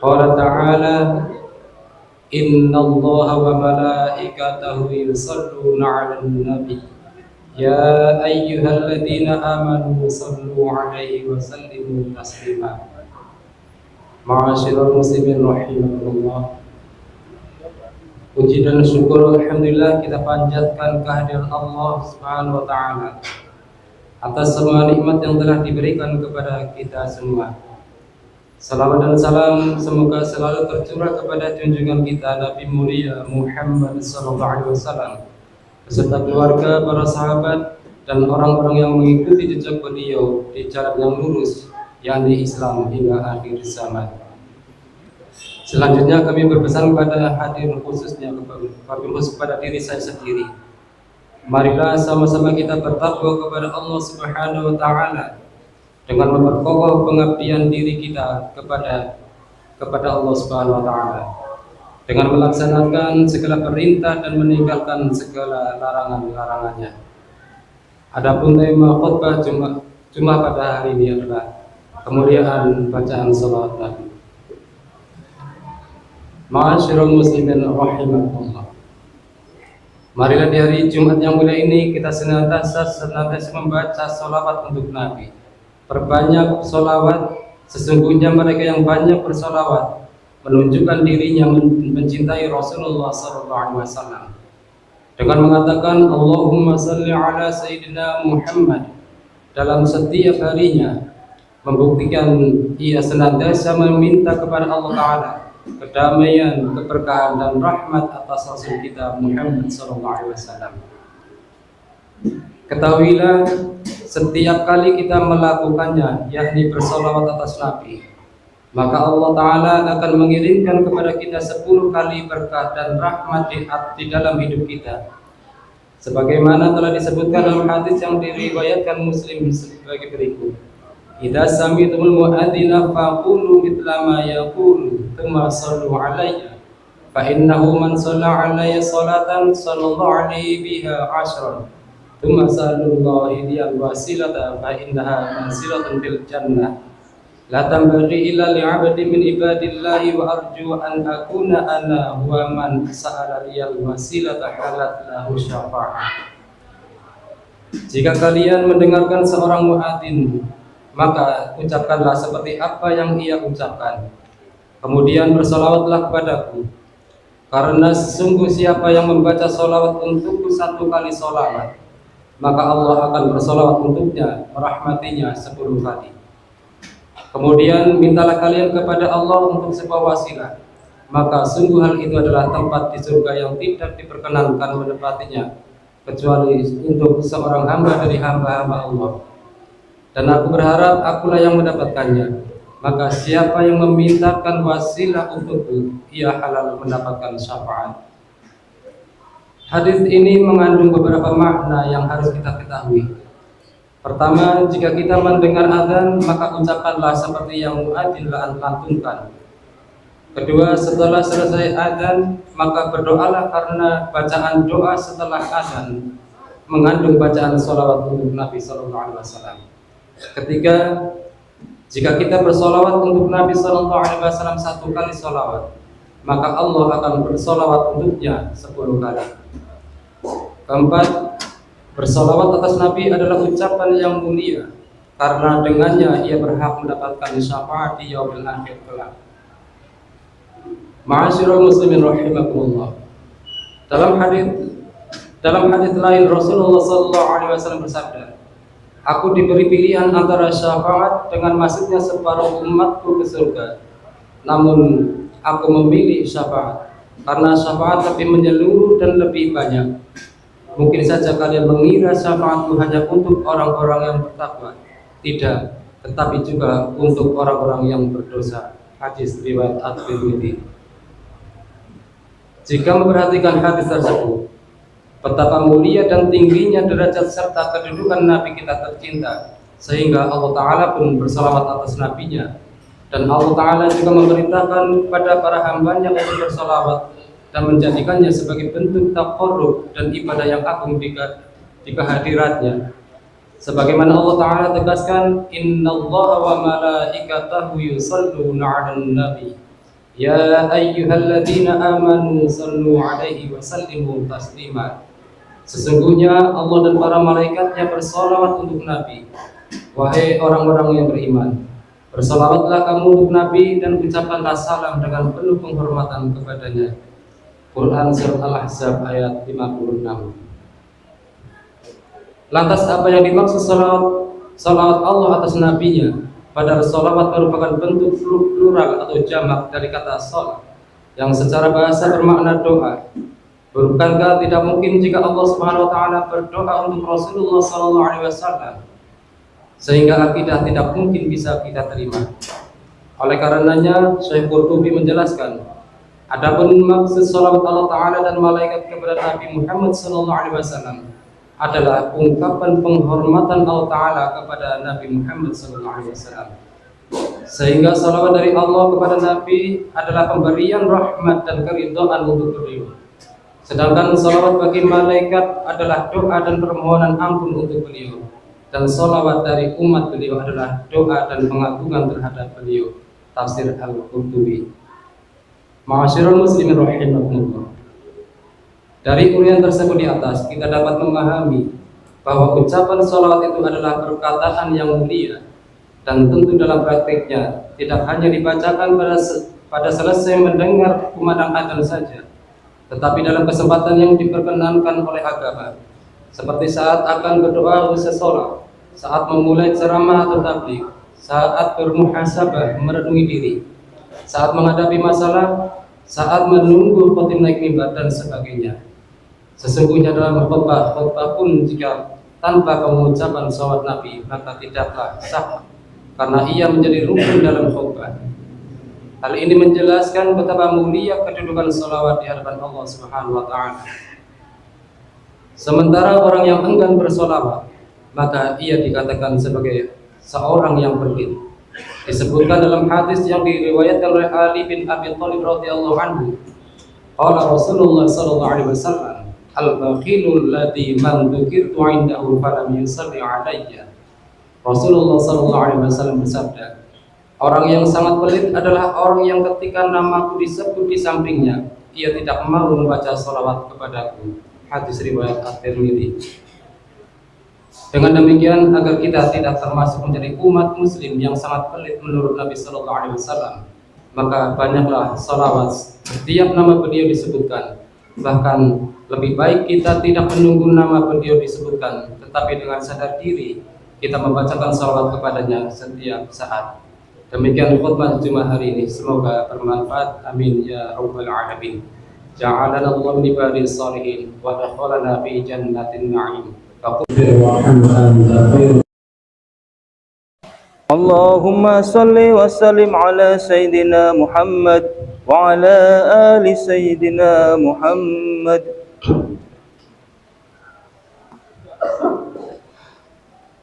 Qala ta'ala inna allaha wa malaikatahu yusalluna 'alan nabi ya ayyuhalladzina amanu sallu 'alaihi wa sallimu taslima. Ma'asyiral muslimin rahimakumullah. Puji dan syukur alhamdulillah kita panjatkan kehadiran Allah Subhanahu wa taala atas semua nikmat yang telah diberikan kepada kita semua. Salawat dan salam semoga selalu tercurah kepada junjungan kita Nabi mulia Muhammad sallallahu alaihi wasallam beserta keluarga, para sahabat dan orang-orang yang mengikuti jejak beliau di jalan yang lurus, yakni Islam hingga akhir zaman. Selanjutnya kami berpesan kepada hadirin khususnya kepada diri saya sendiri. Marilah sama-sama kita bertakwa kepada Allah Subhanahu wa taala dengan memperkokoh pengabdian diri kita kepada Allah Subhanahu wa taala dengan melaksanakan segala perintah dan meninggalkan segala larangan-larangannya. Adapun tema khutbah Jumat pada hari ini adalah kemuliaan bacaan salawat Nabi. Ma'asyiral muslimin rahimakumullah. Marilah di hari Jumat yang mulia ini kita senantiasa membaca salawat untuk Nabi. Perbanyak salawat, sesungguhnya mereka yang banyak bersalawat menunjukkan dirinya mencintai Rasulullah SAW dengan mengatakan Allahumma salli ala Sayyidina Muhammad dalam setiap harinya, membuktikan ia senantiasa meminta kepada Allah Ta'ala kedamaian, keberkahan dan rahmat atas Rasul kita Muhammad SAW. Ketahuilah, setiap kali kita melakukannya, yakni bersolawat atas Nabi, maka Allah Ta'ala akan mengirimkan kepada kita 10 kali berkah dan rahmat di dalam hidup kita. Sebagaimana telah disebutkan dalam hadis yang diriwayatkan Muslim sebagai berikut. Idza sami'tumul mu'adzina faqulu mithla ma yaqulu tsumma shallu 'alayya fa innahu man shalla 'alayya salatan sallallahu 'alaihi biha 'ashran tsumma sallallahu liyal wasilata fa innaha mansilatun fil jannah la tambaghi illa li'abdin min ibadillahi wa arju an akuna ana huwa man sa'ala liyal wasilata halat lahu syafa'ah. Jika kalian mendengarkan seorang muadzin, maka ucapkanlah seperti apa yang ia ucapkan. Kemudian bersolawatlah kepadaku, karena sesungguh siapa yang membaca solawat untukku 1 kali solawat, maka Allah akan bersolawat untuknya, merahmatinya 10 kali. Kemudian mintalah kalian kepada Allah untuk sebuah wasilah, maka sungguh hal itu adalah tempat di surga yang tidak diperkenankan menempatinya kecuali untuk seorang hamba dari hamba-hamba Allah. Dan aku berharap akulah yang mendapatkannya. Maka siapa yang memintakan wasilah untukku, ia halal mendapatkan syafaat. Hadis ini mengandung beberapa makna yang harus kita ketahui. Pertama, jika kita mendengar azan, maka ucapkanlah seperti yang muadzin lantunkan. Kedua, setelah selesai azan, maka berdoalah karena bacaan doa setelah azan mengandung bacaan sholawat untuk Nabi SAW. Ketiga, jika kita bersolawat untuk Nabi SAW 1 kali solawat, maka Allah akan bersolawat untuknya 10 kali. Keempat, bersolawat atas Nabi adalah ucapan yang mulia, karena dengannya ia berhak mendapatkan syafaat di yaumil akhir kelak. Ma'asyiral muslimin rahimakumullah. Dalam hadis lain Rasulullah SAW bersabda, aku diberi pilihan antara syafaat dengan masuknya separuh umatku ke surga. Namun aku memilih syafaat karena syafaat lebih menyeluruh dan lebih banyak. Mungkin saja kalian mengira syafaatku hanya untuk orang-orang yang bertakwa. Tidak, tetapi juga untuk orang-orang yang berdosa. Hadis riwayat At-Tirmidzi. Jika memperhatikan hadis tersebut, betapa mulia dan tingginya derajat serta kedudukan Nabi kita tercinta, sehingga Allah Ta'ala pun bersalawat atas Nabinya. Dan Allah Ta'ala juga memerintahkan kepada para hambanya untuk bersalawat dan menjadikannya sebagai bentuk taqarrub dan ibadah yang agung di kehadiratnya. Sebagaimana Allah Ta'ala tegaskan, innallaha wa malaikatahu yusalluna 'alan nabi Ya ayyuhalladzina amanu sallu alaihi wa sallimu taslima. Sesungguhnya Allah dan para malaikatnya bersolawat untuk Nabi. Wahai orang-orang yang beriman, bersolawatlah kamu untuk Nabi dan ucapkanlah salam dengan penuh penghormatan kepadanya. Quran Surat Al-Ahzab ayat 56. Lantas apa yang dimaksud salawat Allah atas nabinya? Padahal salawat merupakan bentuk plural atau jamak dari kata salat yang secara bahasa bermakna doa. Bukankah tidak mungkin jika Allah Subhanahu wa taala berdoa untuk Rasulullah sallallahu alaihi wasallam sehingga akidah tidak mungkin bisa kita terima. Oleh karenanya Syekh Qurtubi menjelaskan, adapun maksud salawat Allah taala dan malaikat kepada Nabi Muhammad sallallahu alaihi wasallam adalah ungkapan penghormatan Allah Ta'ala kepada Nabi Muhammad SAW, sehingga salawat dari Allah kepada Nabi adalah pemberian rahmat dan keridhaan untuk beliau, sedangkan salawat bagi malaikat adalah doa dan permohonan ampun untuk beliau, dan salawat dari umat beliau adalah doa dan pengagungan terhadap beliau. Tafsir Al-Qurtubi. Ma'asyiral muslimin rahimakumullah. Dari uraian tersebut di atas, kita dapat memahami bahwa ucapan sholawat itu adalah perkataan yang mulia, dan tentu dalam praktiknya tidak hanya dibacakan pada selesai mendengar kumandang adzan saja, tetapi dalam kesempatan yang diperkenankan oleh agama, seperti saat akan berdoa usai sholat, saat memulai ceramah atau tabligh, saat bermuhasabah merenungi diri, saat menghadapi masalah, saat menunggu khatib naik mimbar dan sebagainya. Sesungguhnya dalam khutbah pun jika tanpa pengucapan salawat Nabi maka tidaklah sah, karena ia menjadi rukun dalam khutbah. Hal ini menjelaskan betapa mulia kedudukan salawat di hadapan Allah Subhanahu wa taala. Sementara orang yang enggan bersolawat, maka ia dikatakan sebagai seorang yang pelit. Disebutkan dalam hadis yang diriwayatkan oleh Ali bin Abi Thalib radhiyallahu anhu, qala Rasulullah sallallahu alaihi wasallam, al-bakhilul ladzi man dzukirtu 'indahu falam yusalli 'alayya. Rasulullah sallallahu alaihi wasallam bersabda, orang yang sangat pelit adalah orang yang ketika namaku disebut di sampingnya, ia tidak mau membaca salawat kepadaku. Hadis riwayat At-Tirmidzi. Dengan demikian, agar kita tidak termasuk menjadi umat muslim yang sangat pelit menurut Nabi sallallahu alaihi wasallam, maka banyaklah salawat setiap nama beliau disebutkan. Bahkan lebih baik kita tidak menunggu nama beliau disebutkan, tetapi dengan sadar diri kita membacakan salawat kepadanya setiap saat. Demikian khutbah Jumat hari ini, semoga bermanfaat. Amin ya rabbal alamin. Ja'alana Allah min ibadis salihin wa dakhalana fi jannatin na'im. Allahumma salli wa sallim ala Sayyidina Muhammad wa ala ali Sayyidina Muhammad.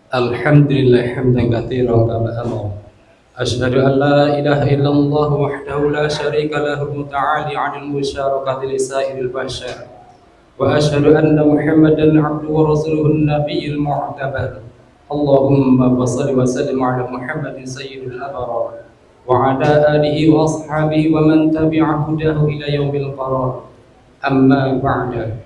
Alhamdulillah hamdan katsiran kama amara. Asyhadu an la ilaha illallah wahdahu la syarika lahu muta'ali 'anil musyarakati li sa'iril bashar. Wa asyhadu anna Muhammadan 'abduhu wa rasuluhun nabiyyil mu'tabar. Allahumma shalli wa sallim 'ala Muhammadin sayyidil abrar wa 'ala alihi wa ashabihi wa man tabi'a hudahu ila yaumil qarar. Amma ba'da.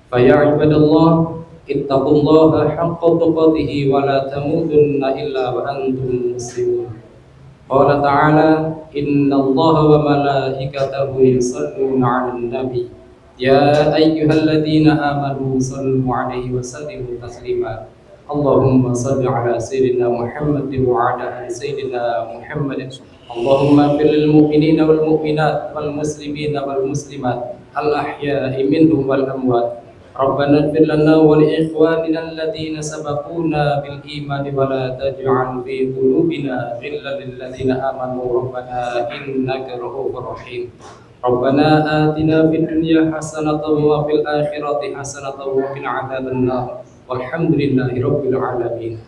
Fa ya ibadallah, ittaqullaha haqqa tuqatih wa la tamutunna illa wa antum muslimun. Qala ta'ala, innallaha wa malaikatahu yusholluna 'alan nabi. Ya ayyuhalladzina amanu shallu 'alaihi wa sallimu taslima. Allahumma shalli 'ala sayyidina Muhammadin wa 'ala ali sayyidina Muhammadin. Allahumma ighfir lil mu'minina wal mu'minat wal muslimina wal muslimat al ahya'i minhum wal amwat. Rabbana ighfir lana wa li ikhwanina alladhina sabaquna bil iman wa la taj'al fi qulubina ghillan lil ladzina amanu rabbana innaka ra'ufur rahim. Rabbana atina fid dunya hasanatan wa fil akhirati hasanatan wa qina adzabannar. Walhamdulillahi rabbil alamin.